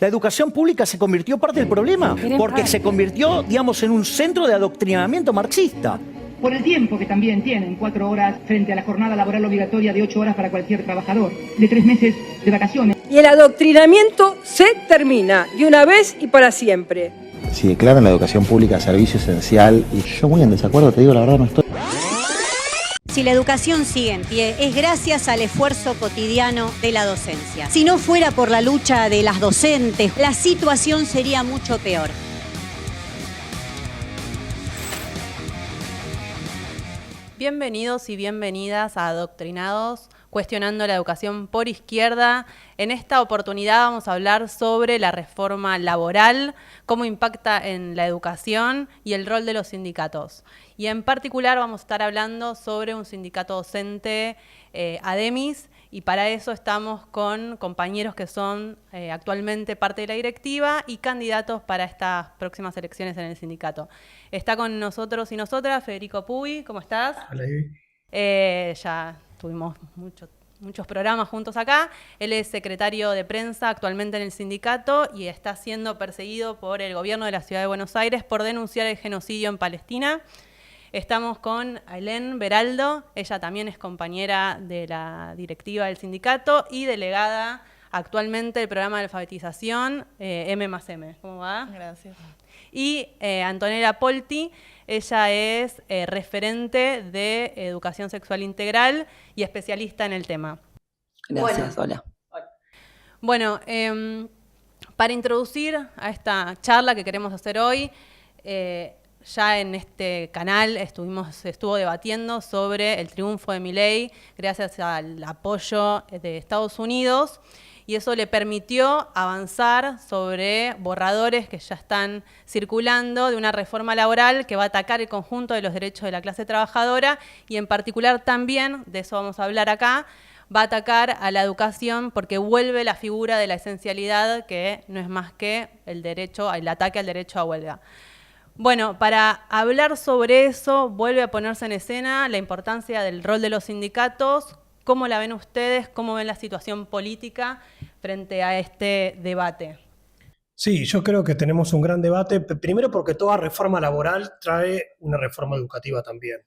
La educación pública se convirtió parte del problema, porque se convirtió, digamos, en un centro de adoctrinamiento marxista. Por el tiempo que también tienen, 4 horas frente a la jornada laboral obligatoria de 8 horas para cualquier trabajador, de 3 meses de vacaciones. Y el adoctrinamiento se termina, de una vez y para siempre. Si declaran la educación pública servicio esencial, y yo muy en desacuerdo, te digo la verdad, no estoy. Si la educación sigue en pie, es gracias al esfuerzo cotidiano de la docencia. Si no fuera por la lucha de las docentes, la situación sería mucho peor. Bienvenidos y bienvenidas a Adoctrinados, cuestionando la educación por izquierda. En esta oportunidad vamos a hablar sobre la reforma laboral, cómo impacta en la educación y el rol de los sindicatos. Y en particular vamos a estar hablando sobre un sindicato docente, ADEMIS, y para eso estamos con compañeros que son actualmente parte de la directiva y candidatos para estas próximas elecciones en el sindicato. Está con nosotros y nosotras Federico Puy, ¿cómo estás? Hola, Ivy. Ya tuvimos muchos programas juntos acá. Él es secretario de prensa actualmente en el sindicato y está siendo perseguido por el gobierno de la Ciudad de Buenos Aires por denunciar el genocidio en Palestina. Estamos con Ailén Beraldo, ella también es compañera de la directiva del sindicato y delegada actualmente del programa de alfabetización M+M. ¿Cómo va? Gracias. Y Antonella Polti, ella es referente de educación sexual integral y especialista en el tema. Gracias, hola. Bueno, para introducir a esta charla que queremos hacer hoy, ya en este canal estuvo debatiendo sobre el triunfo de Milei gracias al apoyo de Estados Unidos y eso le permitió avanzar sobre borradores que ya están circulando de una reforma laboral que va a atacar el conjunto de los derechos de la clase trabajadora y en particular también, de eso vamos a hablar acá, va a atacar a la educación porque vuelve la figura de la esencialidad que no es más que el ataque al derecho a huelga. Bueno, para hablar sobre eso, vuelve a ponerse en escena la importancia del rol de los sindicatos. ¿Cómo la ven ustedes? ¿Cómo ven la situación política frente a este debate? Sí, yo creo que tenemos un gran debate, primero porque toda reforma laboral trae una reforma educativa también.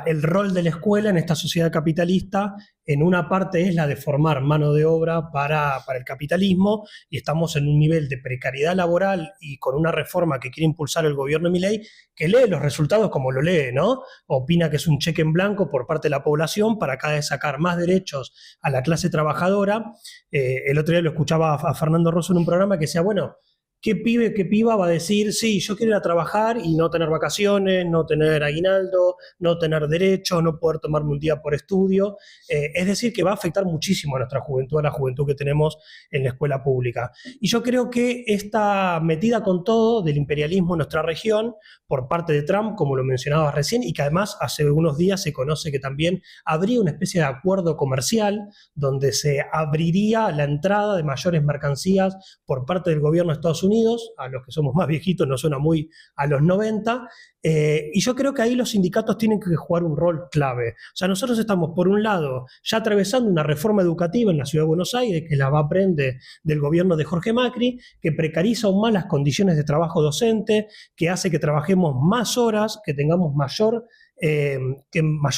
El rol de la escuela en esta sociedad capitalista, en una parte es la de formar mano de obra para el capitalismo y estamos en un nivel de precariedad laboral y con una reforma que quiere impulsar el gobierno de Milei que lee los resultados como lo lee, ¿no? Opina que es un cheque en blanco por parte de la población para cada vez sacar más derechos a la clase trabajadora. El otro día lo escuchaba a Fernando Rosso en un programa que decía, bueno, ¿qué pibe, qué piba va a decir, sí, yo quiero ir a trabajar y no tener vacaciones, no tener aguinaldo, no tener derecho, no poder tomarme un día por estudio? Es decir, que va a afectar muchísimo a nuestra juventud, a la juventud que tenemos en la escuela pública. Y yo creo que esta metida con todo del imperialismo en nuestra región, por parte de Trump, como lo mencionabas recién, y que además hace unos días se conoce que también habría una especie de acuerdo comercial donde se abriría la entrada de mayores mercancías por parte del gobierno de Estados Unidos, a los que somos más viejitos nos suena muy a los 90, y yo creo que ahí los sindicatos tienen que jugar un rol clave. O sea, nosotros estamos, por un lado, ya atravesando una reforma educativa en la Ciudad de Buenos Aires, que la va a prender del gobierno de Jorge Macri, que precariza aún más las condiciones de trabajo docente, que hace que trabajemos más horas, que tengamos mayor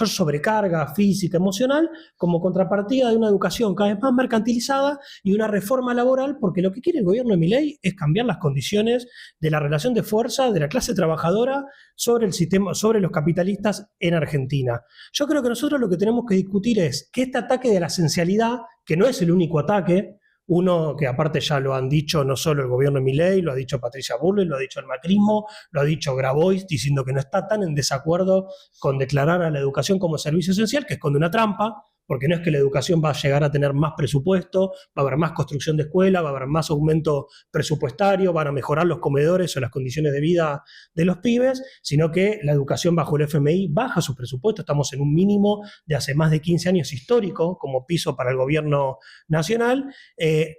sobrecarga física, emocional, como contrapartida de una educación cada vez más mercantilizada y una reforma laboral, porque lo que quiere el gobierno de Milei es cambiar las condiciones de la relación de fuerza de la clase trabajadora sobre el sistema, sobre los capitalistas en Argentina. Yo creo que nosotros lo que tenemos que discutir es que este ataque de la esencialidad, que no es el único ataque, uno que aparte ya lo han dicho no solo el gobierno de Milei, lo ha dicho Patricia Bullrich, lo ha dicho el macrismo, lo ha dicho Grabois, diciendo que no está tan en desacuerdo con declarar a la educación como servicio esencial, que esconde una trampa, porque no es que la educación va a llegar a tener más presupuesto, va a haber más construcción de escuela, va a haber más aumento presupuestario, van a mejorar los comedores o las condiciones de vida de los pibes, sino que la educación bajo el FMI baja su presupuesto, estamos en un mínimo de hace más de 15 años histórico como piso para el gobierno nacional,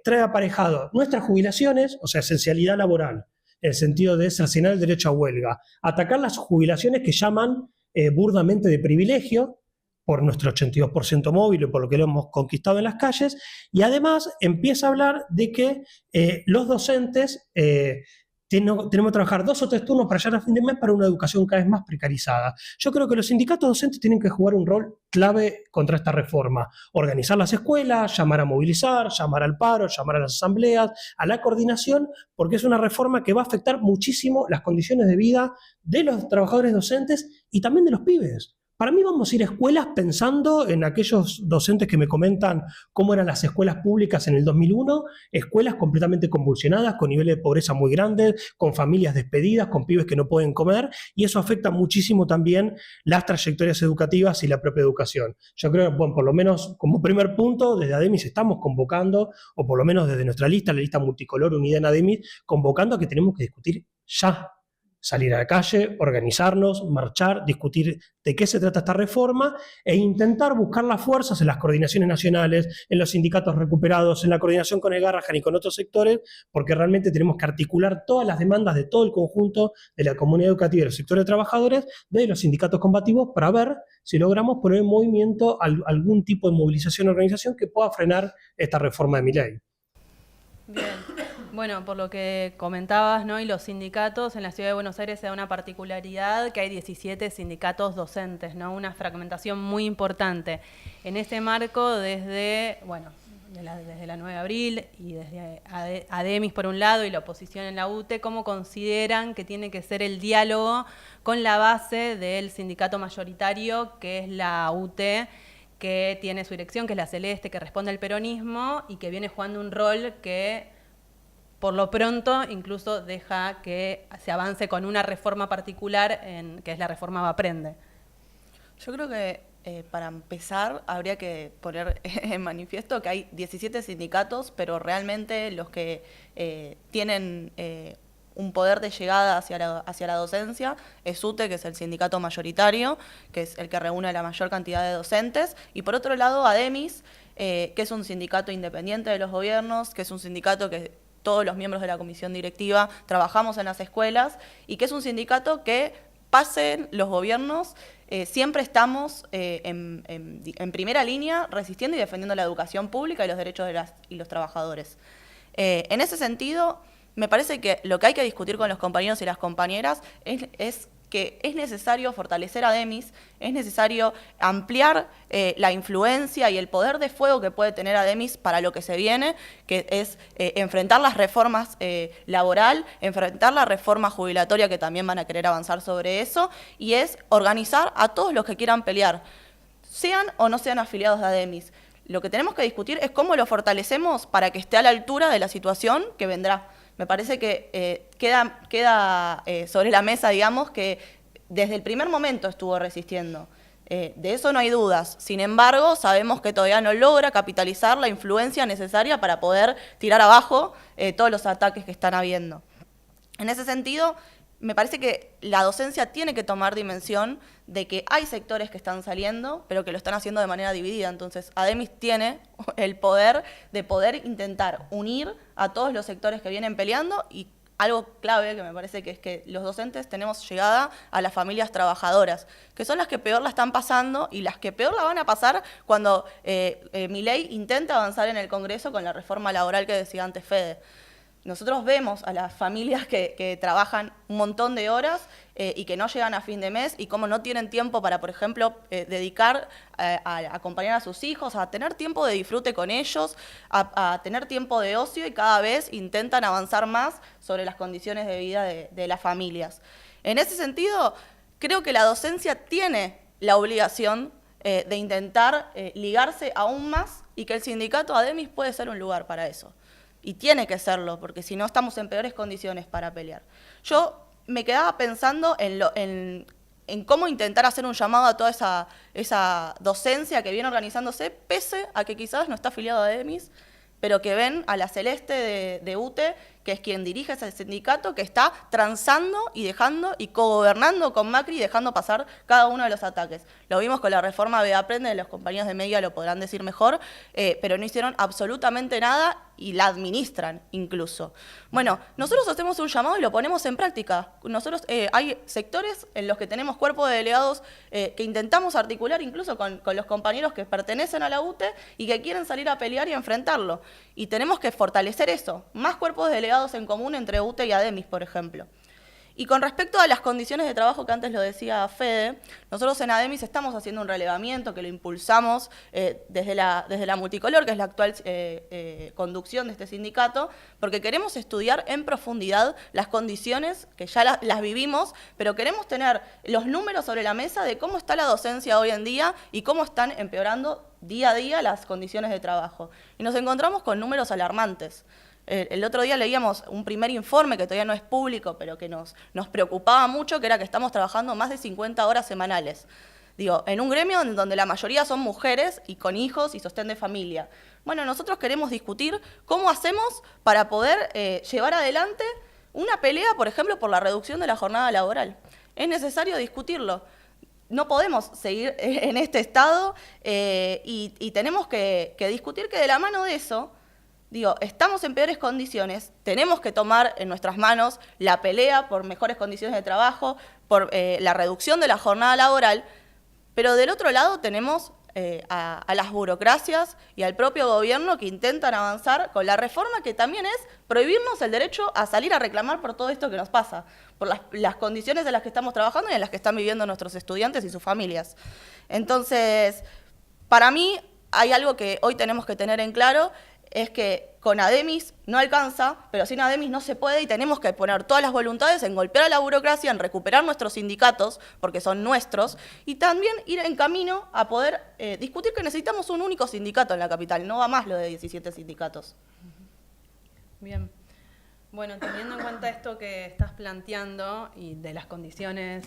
trae aparejado nuestras jubilaciones, o sea, esencialidad laboral, en el sentido de cercenar el derecho a huelga, atacar las jubilaciones que llaman burdamente de privilegio, por nuestro 82% móvil y por lo que lo hemos conquistado en las calles, y además empieza a hablar de que los docentes tenemos que trabajar 2 o 3 turnos para llegar a fin de mes para una educación cada vez más precarizada. Yo creo que los sindicatos docentes tienen que jugar un rol clave contra esta reforma. Organizar las escuelas, llamar a movilizar, llamar al paro, llamar a las asambleas, a la coordinación, porque es una reforma que va a afectar muchísimo las condiciones de vida de los trabajadores docentes y también de los pibes. Para mí vamos a ir a escuelas pensando en aquellos docentes que me comentan cómo eran las escuelas públicas en el 2001, escuelas completamente convulsionadas, con niveles de pobreza muy grandes, con familias despedidas, con pibes que no pueden comer, y eso afecta muchísimo también las trayectorias educativas y la propia educación. Yo creo que, bueno, por lo menos como primer punto, desde ADEMIS estamos convocando, o por lo menos desde nuestra lista, la lista multicolor unida en ADEMIS, convocando a que tenemos que discutir ya. Salir a la calle, organizarnos, marchar, discutir de qué se trata esta reforma e intentar buscar las fuerzas en las coordinaciones nacionales, en los sindicatos recuperados, en la coordinación con el Garrahan y con otros sectores, porque realmente tenemos que articular todas las demandas de todo el conjunto de la comunidad educativa y los sectores de trabajadores, de los sindicatos combativos, para ver si logramos poner en movimiento algún tipo de movilización o organización que pueda frenar esta reforma de Milei. Bien. Bueno, por lo que comentabas, ¿no? Y los sindicatos en la Ciudad de Buenos Aires se da una particularidad que hay 17 sindicatos docentes, ¿no? Una fragmentación muy importante. En ese marco, desde la 9 de abril y desde ADEMIS por un lado y la oposición en la UTE, ¿cómo consideran que tiene que ser el diálogo con la base del sindicato mayoritario, que es la UTE, que tiene su dirección, que es la Celeste, que responde al peronismo y que viene jugando un rol que por lo pronto incluso deja que se avance con una reforma particular, que es la reforma Vaprende? Yo creo que para empezar habría que poner en manifiesto que hay 17 sindicatos, pero realmente los que tienen un poder de llegada hacia la docencia es UTE, que es el sindicato mayoritario, que es el que reúne la mayor cantidad de docentes, y por otro lado ADEMIS, que es un sindicato independiente de los gobiernos, que es un sindicato que todos los miembros de la comisión directiva trabajamos en las escuelas, y que es un sindicato que, pasen los gobiernos, siempre estamos en primera línea resistiendo y defendiendo la educación pública y los derechos de los trabajadores. En ese sentido, me parece que lo que hay que discutir con los compañeros y las compañeras es que es necesario fortalecer a ADEMIS, es necesario ampliar la influencia y el poder de fuego que puede tener ADEMIS para lo que se viene, que es enfrentar las reformas laboral, enfrentar la reforma jubilatoria, que también van a querer avanzar sobre eso, y es organizar a todos los que quieran pelear, sean o no sean afiliados de ADEMIS. Lo que tenemos que discutir es cómo lo fortalecemos para que esté a la altura de la situación que vendrá. Me parece que queda sobre la mesa, digamos, que desde el primer momento estuvo resistiendo. De eso no hay dudas. Sin embargo, sabemos que todavía no logra capitalizar la influencia necesaria para poder tirar abajo todos los ataques que están habiendo. En ese sentido, me parece que la docencia tiene que tomar dimensión de que hay sectores que están saliendo, pero que lo están haciendo de manera dividida. Entonces, ADEMIS tiene el poder de poder intentar unir a todos los sectores que vienen peleando, y algo clave que me parece que es que los docentes tenemos llegada a las familias trabajadoras, que son las que peor la están pasando y las que peor la van a pasar cuando Milei intenta avanzar en el Congreso con la reforma laboral que decía antes Fede. Nosotros vemos a las familias que trabajan un montón de horas y que no llegan a fin de mes, y cómo no tienen tiempo para, por ejemplo, dedicar a acompañar a sus hijos, a tener tiempo de disfrute con ellos, a tener tiempo de ocio, y cada vez intentan avanzar más sobre las condiciones de vida de las familias. En ese sentido, creo que la docencia tiene la obligación de intentar ligarse aún más, y que el sindicato ADEMIS puede ser un lugar para eso. Y tiene que serlo, porque si no estamos en peores condiciones para pelear. Yo me quedaba pensando en cómo intentar hacer un llamado a toda esa docencia que viene organizándose, pese a que quizás no está afiliado a ADEMIS, pero que ven a la Celeste de UTE, que es quien dirige ese sindicato, que está transando y dejando y cogobernando con Macri y dejando pasar cada uno de los ataques. Lo vimos con la reforma Vaprende, los compañeros de Media lo podrán decir mejor, pero no hicieron absolutamente nada, y la administran incluso. Bueno, nosotros hacemos un llamado y lo ponemos en práctica. Nosotros hay sectores en los que tenemos cuerpos de delegados que intentamos articular incluso con los compañeros que pertenecen a la UTE y que quieren salir a pelear y a enfrentarlo. Y tenemos que fortalecer eso, más cuerpos de delegados en común entre UTE y ADEMIS, por ejemplo. Y con respecto a las condiciones de trabajo que antes lo decía Fede, nosotros en ADEMIS estamos haciendo un relevamiento que lo impulsamos desde la Multicolor, que es la actual conducción de este sindicato, porque queremos estudiar en profundidad las condiciones que ya las vivimos, pero queremos tener los números sobre la mesa de cómo está la docencia hoy en día y cómo están empeorando día a día las condiciones de trabajo. Y nos encontramos con números alarmantes. El otro día leíamos un primer informe que todavía no es público, pero que nos preocupaba mucho, que era que estamos trabajando más de 50 horas semanales. Digo, en un gremio donde la mayoría son mujeres y con hijos y sostén de familia. Bueno, nosotros queremos discutir cómo hacemos para poder llevar adelante una pelea, por ejemplo, por la reducción de la jornada laboral. Es necesario discutirlo. No podemos seguir en este estado y tenemos que discutir que de la mano de eso, digo, estamos en peores condiciones, tenemos que tomar en nuestras manos la pelea por mejores condiciones de trabajo, por la reducción de la jornada laboral, pero del otro lado tenemos a las burocracias y al propio gobierno que intentan avanzar con la reforma que también es prohibirnos el derecho a salir a reclamar por todo esto que nos pasa, por las condiciones en las que estamos trabajando y en las que están viviendo nuestros estudiantes y sus familias. Entonces, para mí hay algo que hoy tenemos que tener en claro, es que con ADEMIS no alcanza, pero sin ADEMIS no se puede y tenemos que poner todas las voluntades en golpear a la burocracia, en recuperar nuestros sindicatos, porque son nuestros, y también ir en camino a poder discutir que necesitamos un único sindicato en la capital, no va más lo de 17 sindicatos. Bien. Bueno, teniendo en cuenta esto que estás planteando y de las condiciones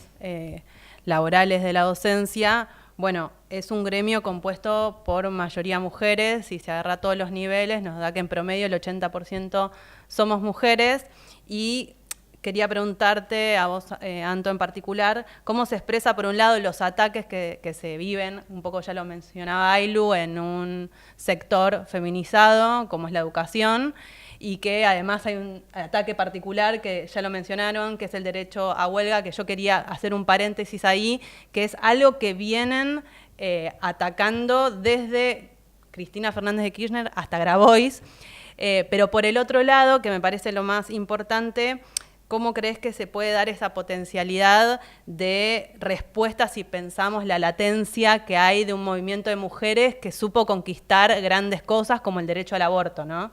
laborales de la docencia, bueno, es un gremio compuesto por mayoría mujeres y se agarra a todos los niveles, nos da que en promedio el 80% somos mujeres y quería preguntarte a vos, Anto, en particular, cómo se expresa por un lado los ataques que se viven, un poco ya lo mencionaba Aylu, en un sector feminizado como es la educación, y que además hay un ataque particular que ya lo mencionaron, que es el derecho a huelga, que yo quería hacer un paréntesis ahí, que es algo que vienen atacando desde Cristina Fernández de Kirchner hasta Grabois, pero por el otro lado, que me parece lo más importante, ¿cómo crees que se puede dar esa potencialidad de respuesta si pensamos la latencia que hay de un movimiento de mujeres que supo conquistar grandes cosas como el derecho al aborto, ¿no?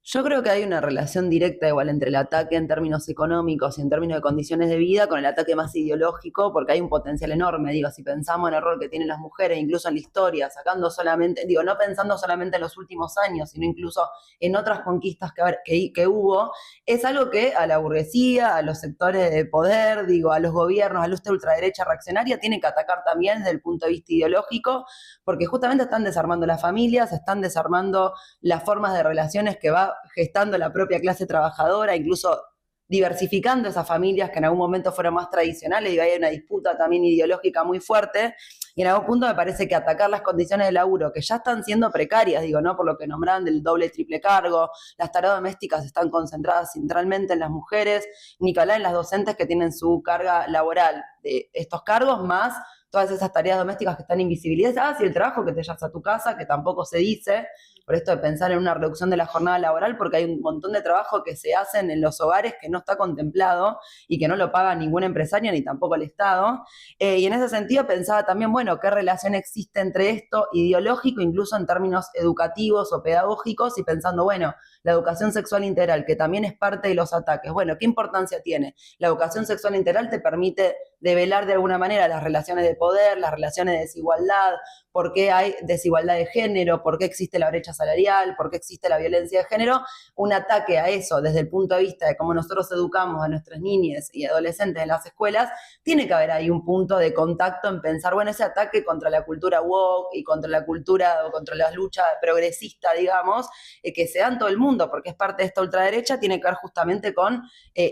Yo creo que hay una relación directa igual entre el ataque en términos económicos y en términos de condiciones de vida con el ataque más ideológico, porque hay un potencial enorme, digo, si pensamos en el rol que tienen las mujeres, incluso en la historia, sacando solamente, digo, no pensando solamente en los últimos años, sino incluso en otras conquistas que hubo, es algo que a la burguesía, a los sectores de poder, digo, a los gobiernos, a la ultraderecha reaccionaria, tienen que atacar también desde el punto de vista ideológico, porque justamente están desarmando las familias, están desarmando las formas de relaciones que va gestando la propia clase trabajadora, incluso diversificando esas familias que en algún momento fueron más tradicionales, y hay una disputa también ideológica muy fuerte, y en algún punto me parece que atacar las condiciones de laburo, que ya están siendo precarias, digo, ¿no? Por lo que nombraban del doble, triple cargo, las tareas domésticas están concentradas centralmente en las mujeres, ni que hablar en las docentes que tienen su carga laboral de estos cargos, más todas esas tareas domésticas que están invisibilizadas y el trabajo que te llevas a tu casa, que tampoco se dice, por esto de pensar en una reducción de la jornada laboral, porque hay un montón de trabajo que se hacen en los hogares que no está contemplado y que no lo paga ningún empresario ni tampoco el Estado. Y en ese sentido pensaba también, bueno, qué relación existe entre esto ideológico, incluso en términos educativos o pedagógicos, y pensando, bueno, la educación sexual integral, que también es parte de los ataques. Bueno, ¿qué importancia tiene? La educación sexual integral te permite develar de alguna manera las relaciones de poder, las relaciones de desigualdad, por qué hay desigualdad de género, por qué existe la brecha salarial, por qué existe la violencia de género. Un ataque a eso desde el punto de vista de cómo nosotros educamos a nuestras niñas y adolescentes en las escuelas, tiene que haber ahí un punto de contacto en pensar, bueno, ese ataque contra la cultura woke y contra la cultura o contra la lucha progresista, digamos, que se da en todo el mundo, porque es parte de esta ultraderecha, tiene que ver justamente con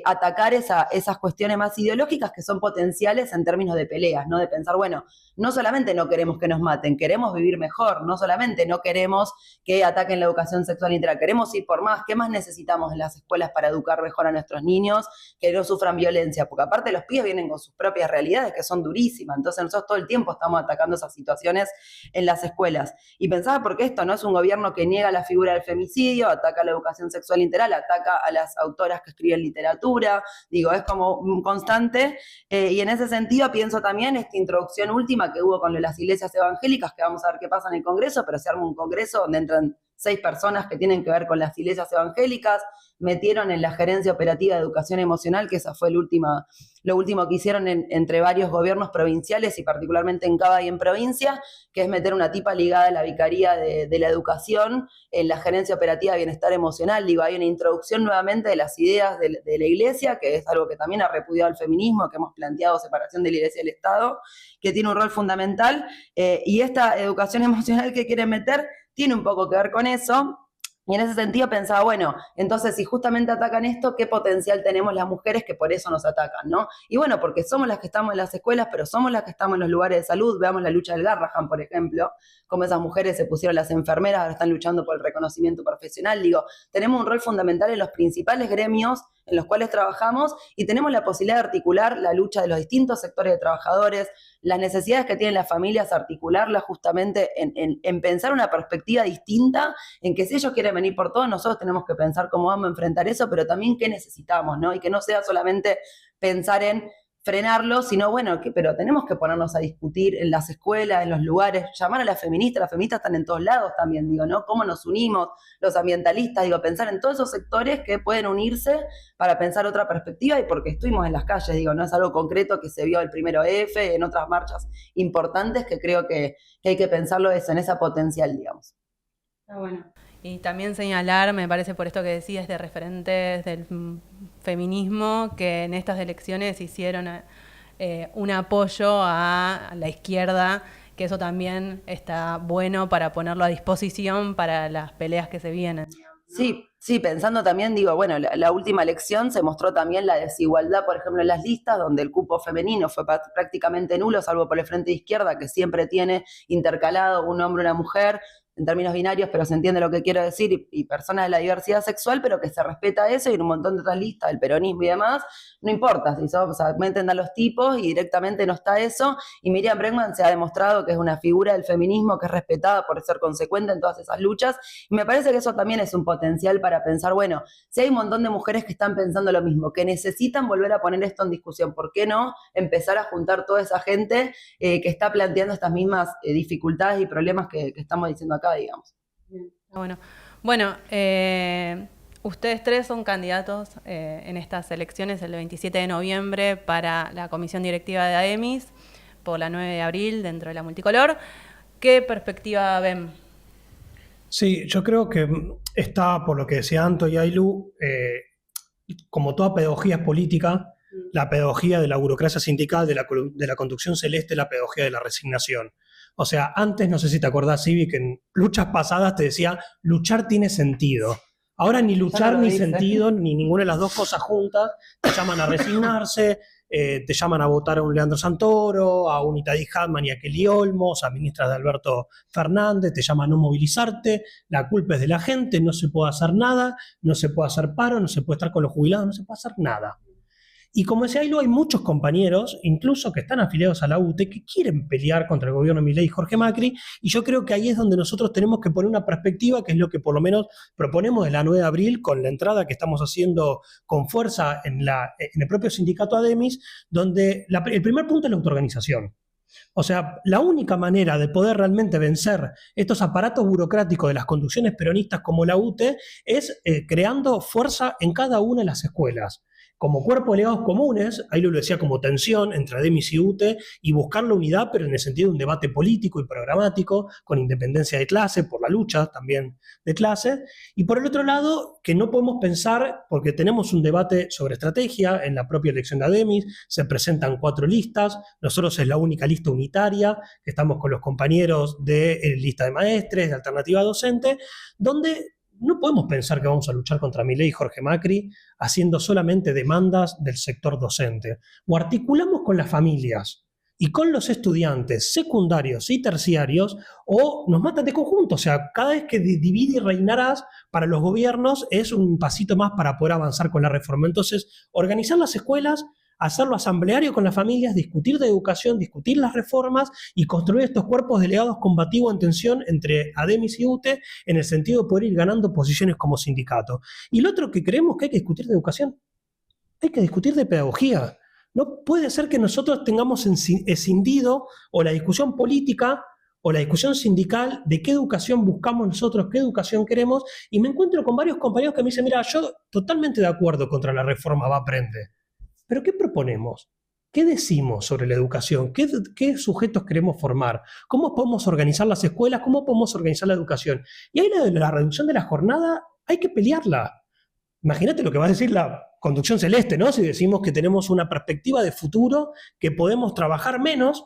atacar esas cuestiones más ideológicas que son potenciales potenciales en términos de peleas, ¿no? De pensar, bueno, no solamente no queremos que nos maten, queremos vivir mejor, no solamente no queremos que ataquen la educación sexual integral, queremos ir por más. ¿Qué más necesitamos en las escuelas para educar mejor a nuestros niños, que no sufran violencia? Porque aparte los pibes vienen con sus propias realidades que son durísimas, entonces nosotros todo el tiempo estamos atacando esas situaciones en las escuelas. Y pensaba, porque esto no es un gobierno que niega la figura del femicidio, ataca la educación sexual integral, ataca a las autoras que escriben literatura, digo, es como un constante, y en ese sentido pienso también esta introducción última que hubo con las iglesias evangélicas, que vamos a ver qué pasa en el Congreso, pero se arma un Congreso donde entran 6 personas que tienen que ver con las iglesias evangélicas, metieron en la gerencia operativa de educación emocional, que esa fue lo último que hicieron entre varios gobiernos provinciales y particularmente en Cava y en provincia, que es meter una tipa ligada a la vicaría de la educación en la gerencia operativa de bienestar emocional. Digo, hay una introducción nuevamente de las ideas de la iglesia, que es algo que también ha repudiado el feminismo, que hemos planteado separación de la iglesia y del Estado, que tiene un rol fundamental, y esta educación emocional que quieren meter tiene un poco que ver con eso. Y en ese sentido pensaba, bueno, entonces si justamente atacan esto, ¿qué potencial tenemos las mujeres que por eso nos atacan, no? Y bueno, porque somos las que estamos en las escuelas, pero somos las que estamos en los lugares de salud. Veamos la lucha del Garrahan, por ejemplo, cómo esas mujeres se pusieron las enfermeras, ahora están luchando por el reconocimiento profesional. Digo, tenemos un rol fundamental en los principales gremios en los cuales trabajamos y tenemos la posibilidad de articular la lucha de los distintos sectores de trabajadores, las necesidades que tienen las familias, articularlas justamente en pensar una perspectiva distinta, en que si ellos quieren venir por todos, nosotros tenemos que pensar cómo vamos a enfrentar eso, pero también qué necesitamos, ¿no? Y que no sea solamente pensar en frenarlo, sino bueno, pero tenemos que ponernos a discutir en las escuelas, en los lugares, llamar a las feministas están en todos lados también, digo, ¿no? Cómo nos unimos, los ambientalistas, digo, pensar en todos esos sectores que pueden unirse para pensar otra perspectiva, y porque estuvimos en las calles, digo, no es algo concreto que se vio el 1F, en otras marchas importantes, que creo que hay que pensarlo eso, en esa potencial, digamos. Está bueno. Y también señalar, me parece por esto que decías, de referentes del feminismo, que en estas elecciones hicieron un apoyo a la izquierda, que eso también está bueno para ponerlo a disposición para las peleas que se vienen. Sí, pensando también, digo, bueno, la última elección se mostró también la desigualdad, por ejemplo, en las listas, donde el cupo femenino fue prácticamente nulo, salvo por el Frente de Izquierda, que siempre tiene intercalado un hombre y una mujer, en términos binarios, pero se entiende lo que quiero decir, y personas de la diversidad sexual, pero que se respeta eso, y en un montón de otras listas, el peronismo y demás, no importa, si meten a los tipos y directamente no está eso, y Miriam Bregman se ha demostrado que es una figura del feminismo que es respetada por ser consecuente en todas esas luchas, y me parece que eso también es un potencial para pensar, bueno, si hay un montón de mujeres que están pensando lo mismo, que necesitan volver a poner esto en discusión, ¿por qué no empezar a juntar toda esa gente que está planteando estas mismas dificultades y problemas que estamos diciendo acá, digamos? Bueno, ustedes 3 son candidatos en estas elecciones el 27 de noviembre para la comisión directiva de AEMIS por la 9 de abril dentro de la multicolor. ¿Qué perspectiva ven? Sí, yo creo que está, por lo que decía Anto y Aylu, como toda pedagogía es política, la pedagogía de la burocracia sindical, de la conducción celeste, la pedagogía de la resignación. O sea, antes, no sé si te acordás, Ibi, que en luchas pasadas te decía, luchar tiene sentido. Ahora ni luchar ni sentido, ni ninguna de las dos cosas juntas, te llaman a resignarse, te llaman a votar a un Leandro Santoro, a un Itadi Hadman y a Kelly Olmos, a ministras de Alberto Fernández, te llaman a no movilizarte, la culpa es de la gente, no se puede hacer nada, no se puede hacer paro, no se puede estar con los jubilados, no se puede hacer nada. Y como decía Aylu, hay muchos compañeros, incluso que están afiliados a la UTE, que quieren pelear contra el gobierno de Milei y Jorge Macri, y yo creo que ahí es donde nosotros tenemos que poner una perspectiva, que es lo que por lo menos proponemos de la 9 de abril, con la entrada que estamos haciendo con fuerza en el propio sindicato ADEMIS, donde el primer punto es la autoorganización. O sea, la única manera de poder realmente vencer estos aparatos burocráticos de las conducciones peronistas como la UTE es creando fuerza en cada una de las escuelas. Como cuerpo de delegados comunes, ahí lo decía como tensión entre ADEMIS y UTE, y buscar la unidad, pero en el sentido de un debate político y programático, con independencia de clase, por la lucha también de clase. Y por el otro lado, que no podemos pensar, porque tenemos un debate sobre estrategia en la propia elección de ADEMIS, se presentan 4 listas, nosotros es la única lista unitaria, estamos con los compañeros de lista de maestres, de alternativa docente, donde no podemos pensar que vamos a luchar contra Milei y Jorge Macri haciendo solamente demandas del sector docente. O articulamos con las familias y con los estudiantes secundarios y terciarios, o nos matan de conjunto. O sea, cada vez que divide y reinarás para los gobiernos es un pasito más para poder avanzar con la reforma. Entonces, organizar las escuelas, hacerlo asambleario con las familias, discutir de educación, discutir las reformas y construir estos cuerpos delegados combativos en tensión entre ADEMIS y UTE en el sentido de poder ir ganando posiciones como sindicato. Y lo otro que creemos que hay que discutir de educación, hay que discutir de pedagogía. No puede ser que nosotros tengamos escindido o la discusión política o la discusión sindical de qué educación buscamos nosotros, qué educación queremos, y me encuentro con varios compañeros que me dicen, mira, yo totalmente de acuerdo contra la reforma Va Aprende, pero ¿qué proponemos? ¿Qué decimos sobre la educación? ¿Qué sujetos queremos formar? ¿Cómo podemos organizar las escuelas? ¿Cómo podemos organizar la educación? Y ahí la reducción de la jornada hay que pelearla. Imagínate lo que va a decir la conducción celeste, ¿no? Si decimos que tenemos una perspectiva de futuro, que podemos trabajar menos,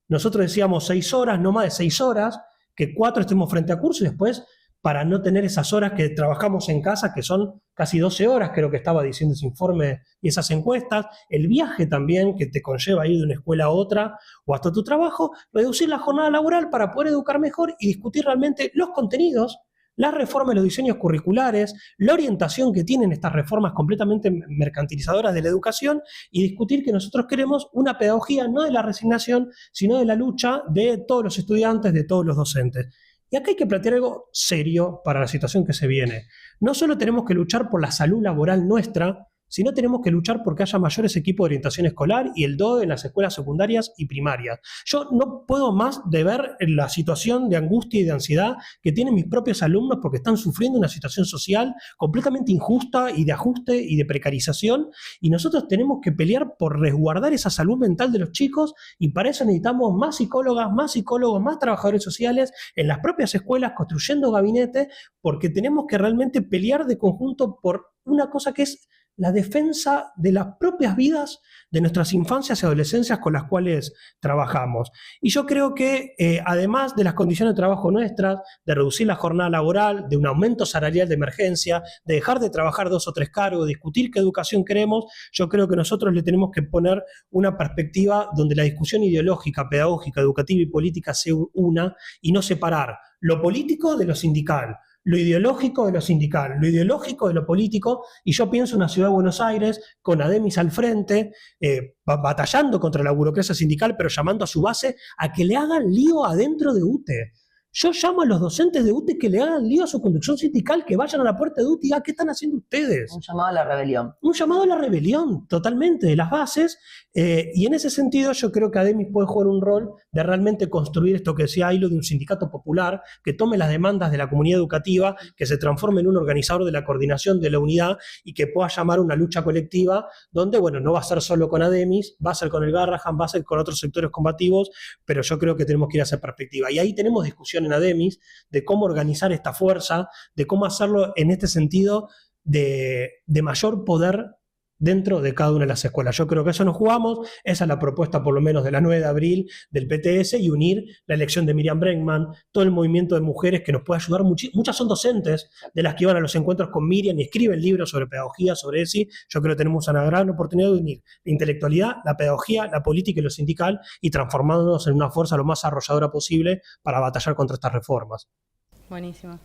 nosotros decíamos 6 horas, no más de 6 horas, que 4 estemos frente a curso y después, para no tener esas horas que trabajamos en casa, que son casi 12 horas, creo que estaba diciendo ese informe y esas encuestas, el viaje también que te conlleva ir de una escuela a otra o hasta tu trabajo, reducir la jornada laboral para poder educar mejor y discutir realmente los contenidos, la reforma de los diseños curriculares, la orientación que tienen estas reformas completamente mercantilizadoras de la educación y discutir que nosotros queremos una pedagogía no de la resignación, sino de la lucha de todos los estudiantes, de todos los docentes. Y acá hay que plantear algo serio para la situación que se viene. No solo tenemos que luchar por la salud laboral nuestra, sino tenemos que luchar porque haya mayores equipos de orientación escolar y el DOE en las escuelas secundarias y primarias. Yo no puedo más de ver la situación de angustia y de ansiedad que tienen mis propios alumnos porque están sufriendo una situación social completamente injusta y de ajuste y de precarización, y nosotros tenemos que pelear por resguardar esa salud mental de los chicos, y para eso necesitamos más psicólogas, más psicólogos, más trabajadores sociales en las propias escuelas, construyendo gabinetes, porque tenemos que realmente pelear de conjunto por una cosa que es la defensa de las propias vidas de nuestras infancias y adolescencias con las cuales trabajamos. Y yo creo que además de las condiciones de trabajo nuestras, de reducir la jornada laboral, de un aumento salarial de emergencia, de dejar de trabajar 2 o 3 cargos, discutir qué educación queremos, yo creo que nosotros le tenemos que poner una perspectiva donde la discusión ideológica, pedagógica, educativa y política sea una y no separar lo político de lo sindical, lo ideológico de lo sindical, lo ideológico de lo político, y yo pienso en una ciudad de Buenos Aires con ADEMIS al frente, batallando contra la burocracia sindical, pero llamando a su base a que le hagan lío adentro de UTE. Yo llamo a los docentes de UTE que le hagan lío a su conducción sindical, que vayan a la puerta de UTE y digan, ¿qué están haciendo ustedes? Un llamado a la rebelión. Un llamado a la rebelión, totalmente, de las bases. Y en ese sentido yo creo que ADEMIS puede jugar un rol de realmente construir esto que decía Ailo, de un sindicato popular que tome las demandas de la comunidad educativa, que se transforme en un organizador de la coordinación de la unidad y que pueda llamar una lucha colectiva donde, bueno, no va a ser solo con ADEMIS, va a ser con el Garrahan, va a ser con otros sectores combativos, pero yo creo que tenemos que ir a esa perspectiva. Y ahí tenemos discusión en ADEMIS de cómo organizar esta fuerza, de cómo hacerlo en este sentido de mayor poder dentro de cada una de las escuelas. Yo creo que eso nos jugamos, esa es la propuesta por lo menos de la 9 de abril del PTS, y unir la elección de Miriam Bregman, todo el movimiento de mujeres que nos puede ayudar, muchas son docentes de las que iban a los encuentros con Miriam y escriben libros sobre pedagogía, sobre ESI. Yo creo que tenemos una gran oportunidad de unir la intelectualidad, la pedagogía, la política y lo sindical, y transformándonos en una fuerza lo más arrolladora posible para batallar contra estas reformas. Buenísimo.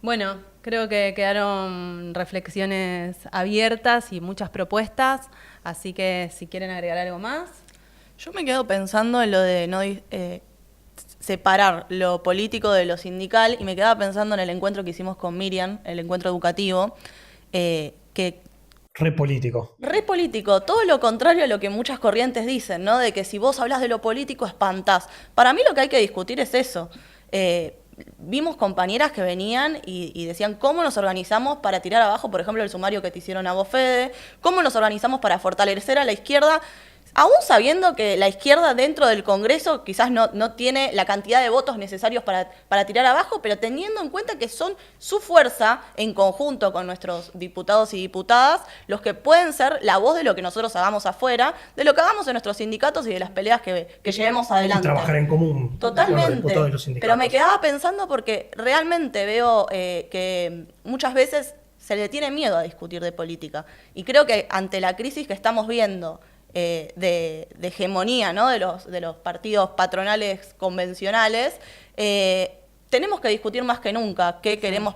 Bueno, creo que quedaron reflexiones abiertas y muchas propuestas, así que si quieren agregar algo más. Yo me quedo pensando en lo de no separar lo político de lo sindical, y me quedaba pensando en el encuentro que hicimos con Miriam, el encuentro educativo, que Re político, todo lo contrario a lo que muchas corrientes dicen, ¿no? De que si vos hablas de lo político espantás. Para mí lo que hay que discutir es eso. Vimos compañeras que venían y decían cómo nos organizamos para tirar abajo, por ejemplo, el sumario que te hicieron a vos, Fede, cómo nos organizamos para fortalecer a la izquierda. aún sabiendo que la izquierda dentro del Congreso quizás no tiene la cantidad de votos necesarios para tirar abajo, pero teniendo en cuenta que son su fuerza, en conjunto con nuestros diputados y diputadas, los que pueden ser la voz de lo que nosotros hagamos afuera, de lo que hagamos en nuestros sindicatos y de las peleas que llevemos adelante. Y trabajar en común. Totalmente. Con los sindicatos. Pero me quedaba pensando porque realmente veo que muchas veces se le tiene miedo a discutir de política. Y creo que ante la crisis que estamos viendo, de hegemonía, ¿no? de los partidos patronales convencionales, tenemos que discutir más que nunca qué queremos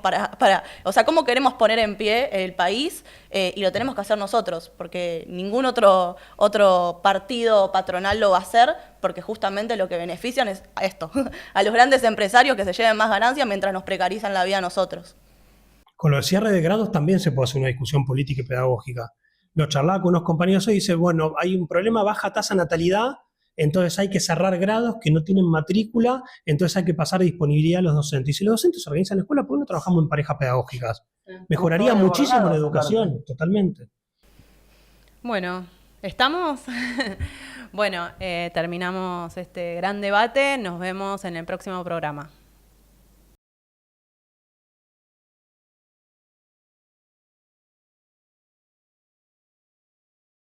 o sea, cómo queremos poner en pie el país, y lo tenemos que hacer nosotros, porque ningún otro partido patronal lo va a hacer, porque justamente lo que benefician es a esto, a los grandes empresarios que se lleven más ganancias mientras nos precarizan la vida a nosotros. Con los cierres de grados también se puede hacer una discusión política y pedagógica. Lo charlaba con unos compañeros hoy y dice, bueno, hay un problema, baja tasa de natalidad, entonces hay que cerrar grados que no tienen matrícula, entonces hay que pasar disponibilidad a los docentes. Y si los docentes se organizan en la escuela, ¿por qué no trabajamos en parejas pedagógicas? Mejoraría muchísimo la educación, totalmente. Bueno, ¿estamos? Bueno, terminamos este gran debate. Nos vemos en el próximo programa.